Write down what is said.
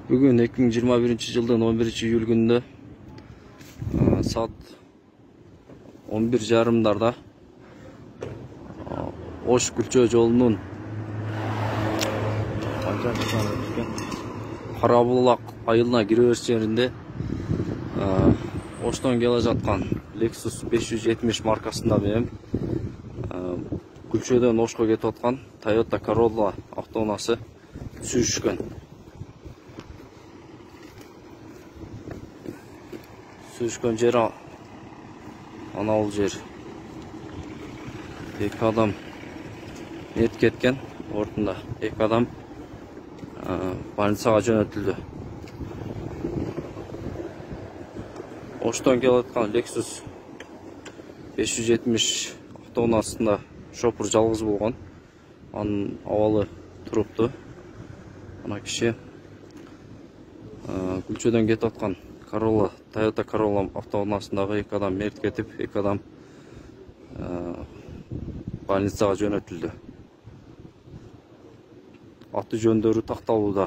Бүгін 2021 жылдың 11 июль күнінде saat 11:30-дарда Ош Күлчө жолунун Карабулак айылына киребеш жеринде Оштон келе жаткан Lexus 570 маркасында менен Күлчөдөн Ошко кетип аткан Toyota Corolla автоунаасы сүйүшкөн. Сүйүшкөн жер ана бул жер. Эки адам мет кеткен, ортунда эки адам больницага жөнөтүлдү. Оштон келип аткан Lexus 570 автоунаасында шопур жалгыз болгон. Анын абалы турупту. Ана киши Күлчөдөн кетип аткан Corolla, Toyota Corolla автоунаасындагы эки адам мерт кетип, эки адам больницага жөнөтүлдү. Аты жөндөрү такталууда.